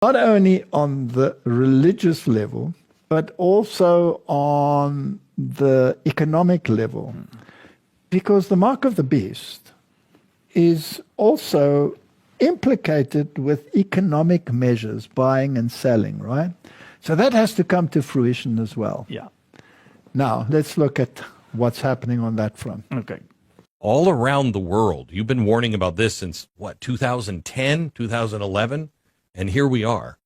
not only on the religious level, but also on the economic level. Because the mark of the beast is also implicated with economic measures, buying and selling, right? So that has to come to fruition as well. Yeah. Now, let's look at what's happening on that front. Okay. All around the world, you've been warning about this since, 2010, 2011? And here we are.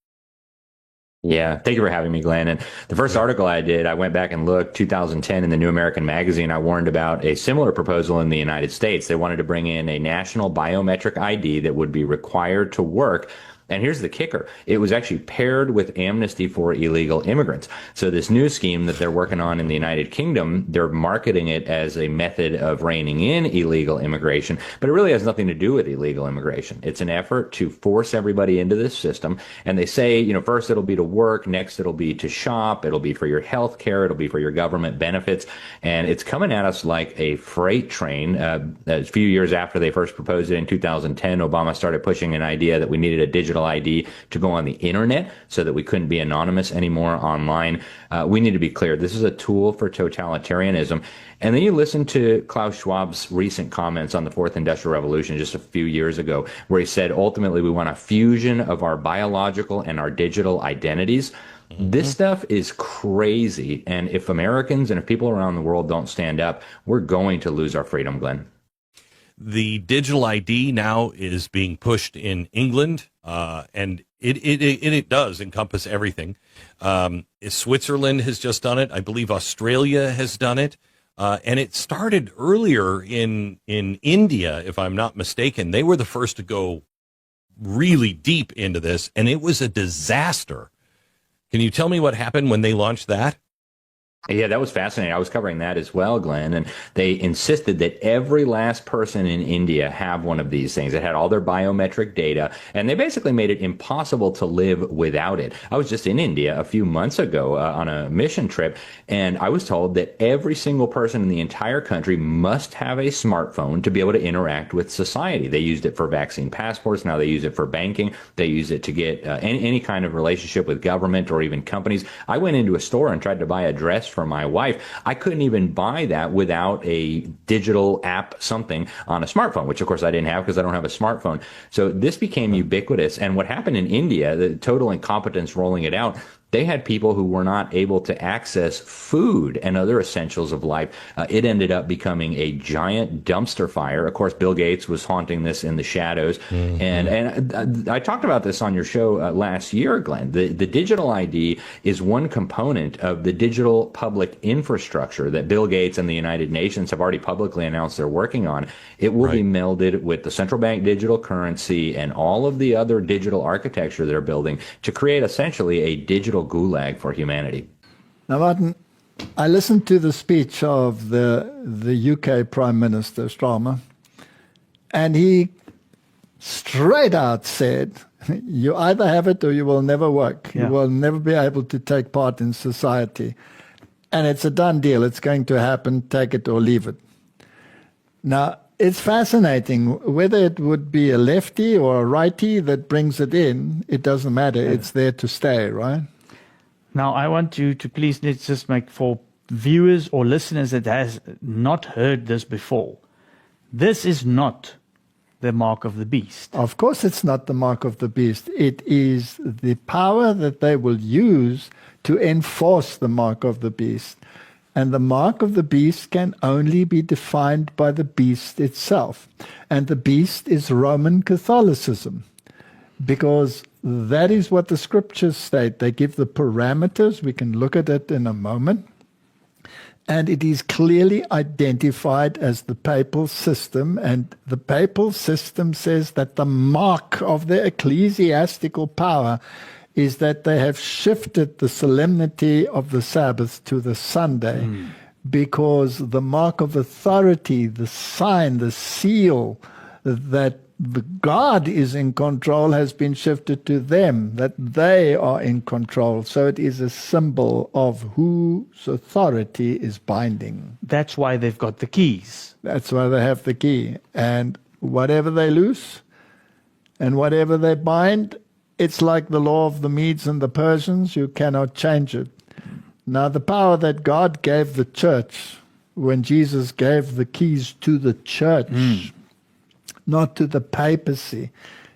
Yeah, thank you for having me, Glenn. And the first article I did, I went back and looked, 2010 in the New American Magazine, I warned about a similar proposal in the United States. They wanted to bring in a national biometric ID that would be required to work. And here's the kicker. It was actually paired with amnesty for illegal immigrants. So this new scheme that they're working on in the United Kingdom, they're marketing it as a method of reining in illegal immigration, but it really has nothing to do with illegal immigration. It's an effort to force everybody into this system. And they say, first it'll be to work, next it'll be to shop, it'll be for your health care, it'll be for your government benefits. And it's coming at us like a freight train. A few years after they first proposed it in 2010, Obama started pushing an idea that we needed a digital ID to go on the internet so that we couldn't be anonymous anymore online. We need to be clear. This is a tool for totalitarianism. And then you listen to Klaus Schwab's recent comments on the Fourth Industrial Revolution just a few years ago, where he said, ultimately, we want a fusion of our biological and our digital identities. This stuff is crazy. And if Americans and if people around the world don't stand up, we're going to lose our freedom, Glenn. The digital ID now is being pushed in England, and it does encompass everything. Switzerland has just done it. I believe Australia has done it. And it started earlier in India, if I'm not mistaken. They were the first to go really deep into this, and it was a disaster. Can you tell me what happened when they launched that? Yeah, that was fascinating. I was covering that as well, Glenn. And they insisted that every last person in India have one of these things. It had all their biometric data, and they basically made it impossible to live without it. I was just in India a few months ago on a mission trip, and I was told that every single person in the entire country must have a smartphone to be able to interact with society. They used it for vaccine passports. Now they use it for banking. They use it to get any kind of relationship with government or even companies. I went into a store and tried to buy a dress for my wife. I couldn't even buy that without a digital app, something on a smartphone, which of course I didn't have because I don't have a smartphone. So this became ubiquitous. And what happened in India, the total incompetence rolling it out, they had people who were not able to access food and other essentials of life. It ended up becoming a giant dumpster fire. Of course, Bill Gates was haunting this in the shadows. Mm-hmm. And I talked about this on your show last year, Glenn. The digital ID is one component of the digital public infrastructure that Bill Gates and the United Nations have already publicly announced they're working on. It will be melded with the central bank digital currency and all of the other digital architecture they're building to create essentially a digital gulag for humanity. Now, Martin, I listened to the speech of the UK Prime Minister, Starmer, and he straight out said, you either have it or you will never work. Yeah. You will never be able to take part in society. And it's a done deal. It's going to happen. Take it or leave it. Now, it's fascinating. Whether it would be a lefty or a righty that brings it in, it doesn't matter. Yeah. It's there to stay, right? Now, I want you to please, let's just make for viewers or listeners that has not heard this before. This is not the mark of the beast. Of course it's not the mark of the beast. It is the power that they will use to enforce the mark of the beast. And the mark of the beast can only be defined by the beast itself. And the beast is Roman Catholicism, because that is what the scriptures state. They give the parameters. We can look at it in a moment. And it is clearly identified as the papal system. And the papal system says that the mark of the ecclesiastical power is that they have shifted the solemnity of the Sabbath to the Sunday, because the mark of authority, the sign, the seal that the God is in control has been shifted to them, that they are in control. So it is a symbol of whose authority is binding. That's why they've got the keys. That's why they have the key. And whatever they loose and whatever they bind it's like the law of the Medes and the Persians. You cannot change it. Now, the power that God gave the church when Jesus gave the keys to the church, not to the papacy,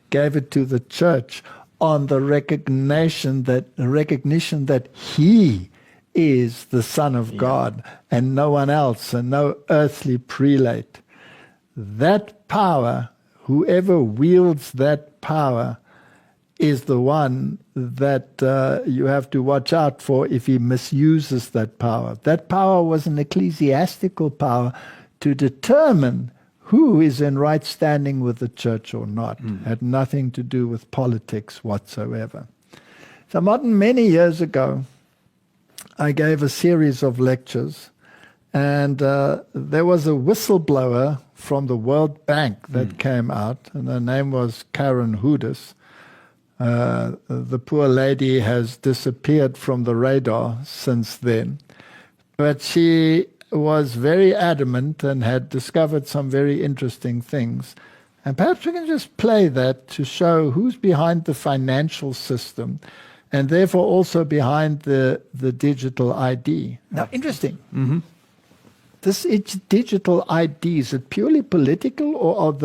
gave it to the church on the recognition that he is the Son of God and no one else and no earthly prelate. That power, whoever wields that power, is the one that you have to watch out for if he misuses that power. That power was an ecclesiastical power to determine who is in right standing with the church or not. Had nothing to do with politics whatsoever. So, Martin, many years ago, I gave a series of lectures, and there was a whistleblower from the World Bank that came out, and her name was Karen Houdis. The poor lady has disappeared from the radar since then, but she was very adamant and had discovered some very interesting things. And perhaps we can just play that to show who's behind the financial system and therefore also behind the digital ID. Now, interesting. This digital ID, is it purely political, or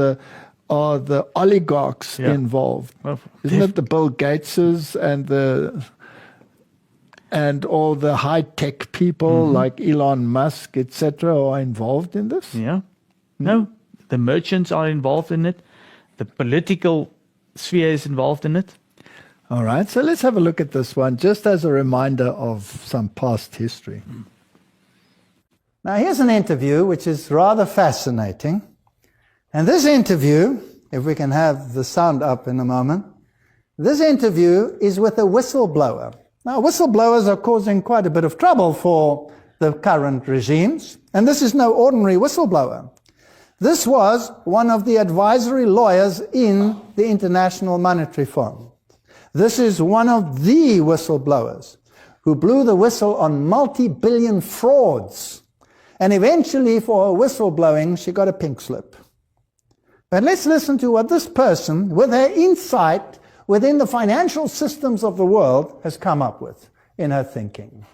are the oligarchs involved? Well, Isn't it the Bill Gateses and all the high-tech people like Elon Musk, etc., are involved in this? Yeah. No, the merchants are involved in it. The political sphere is involved in it. All right, so let's have a look at this one, just as a reminder of some past history. Now, here's an interview which is rather fascinating. And this interview, if we can have the sound up in a moment, this interview is with a whistleblower. Now, whistleblowers are causing quite a bit of trouble for the current regimes, and this is no ordinary whistleblower. This was one of the advisory lawyers in the International Monetary Fund. This is one of the whistleblowers who blew the whistle on multi-billion frauds. And eventually, for her whistleblowing, she got a pink slip. But let's listen to what this person, with her insight within the financial systems of the world, has come up with in her thinking.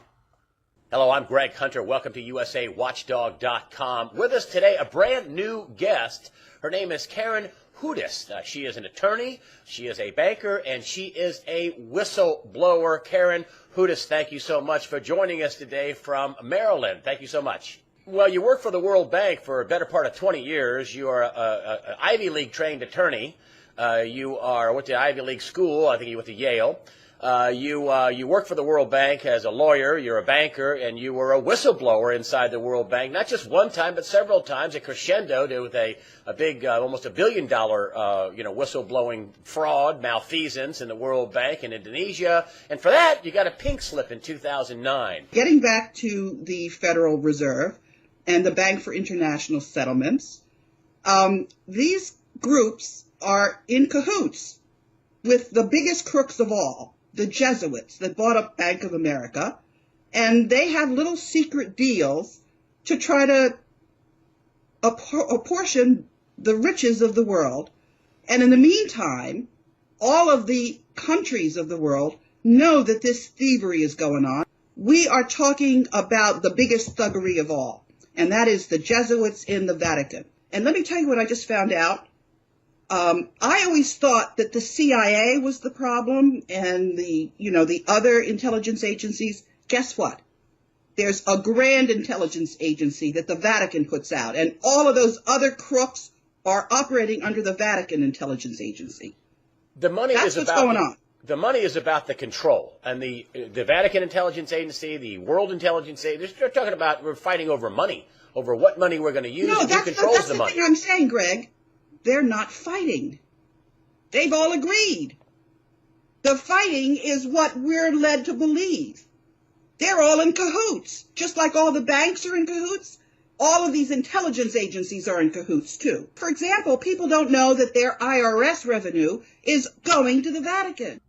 Hello, I'm Greg Hunter. Welcome to USAWatchdog.com. With us today, a brand new guest. Her name is Karen Houdis. She is an attorney, she is a banker, and she is a whistleblower. Karen Houdis, thank you so much for joining us today from Maryland. Thank you so much. Well, you work for the World Bank for a better part of 20 years. You are an Ivy League trained attorney. You went to Ivy League school. I think you went to Yale. You work for the World Bank as a lawyer. You're a banker, and you were a whistleblower inside the World Bank, not just one time, but several times. It crescendoed with a big, almost $1 billion, whistleblowing fraud, malfeasance in the World Bank in Indonesia. And for that, you got a pink slip in 2009. Getting back to the Federal Reserve and the Bank for International Settlements, these groups are in cahoots with the biggest crooks of all, the Jesuits that bought up Bank of America, and they have little secret deals to try to apportion the riches of the world. And in the meantime, all of the countries of the world know that this thievery is going on. We are talking about the biggest thuggery of all, and that is the Jesuits in the Vatican. And let me tell you what I just found out. I always thought that the CIA was the problem and the other intelligence agencies. Guess what? There's a grand intelligence agency that the Vatican puts out, and all of those other crooks are operating under the Vatican intelligence agency. The money That's is what's about going on. The money is about the control, and the Vatican intelligence agency, the World Intelligence Agency, they're talking about we're fighting over money, over what money we're going to use, No, and who that's controls the the money. thing I'm saying, Greg. They're not fighting. They've all agreed. The fighting is what we're led to believe. They're all in cahoots, just like all the banks are in cahoots. All of these intelligence agencies are in cahoots, too. For example, people don't know that their IRS revenue is going to the Vatican.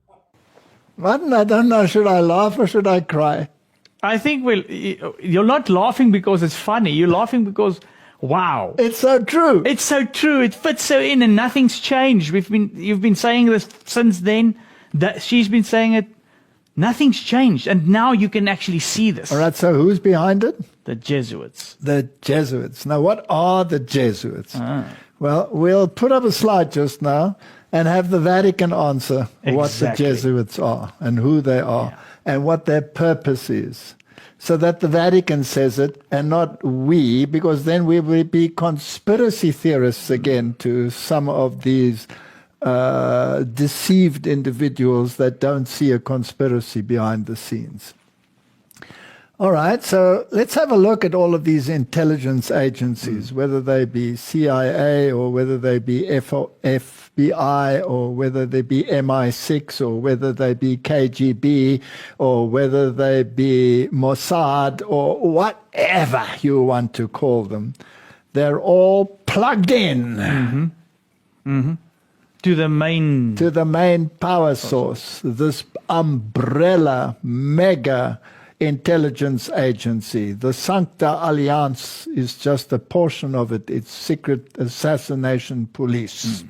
Martin, I don't know, should I laugh or should I cry? I think you're not laughing because it's funny. You're laughing because, wow. It's so true. It's so true. It fits so in and nothing's changed. You've been saying this since then. That she's been saying it. Nothing's changed, and now you can actually see this. All right, so who's behind it? The Jesuits. The Jesuits. Now, what are the Jesuits? Ah. Well, we'll put up a slide just now and have the Vatican answer what the Exactly. Jesuits are and who they are and what their purpose is. So that the Vatican says it and not we, because then we will be conspiracy theorists again to some of these deceived individuals that don't see a conspiracy behind the scenes. All right, so let's have a look at all of these intelligence agencies, whether they be CIA or whether they be FBI or whether they be MI6 or whether they be KGB or whether they be Mossad or whatever you want to call them. They're all plugged in. To the main Power source, this umbrella mega intelligence agency. The Sancta Alliance is just a portion of it. It's secret assassination police.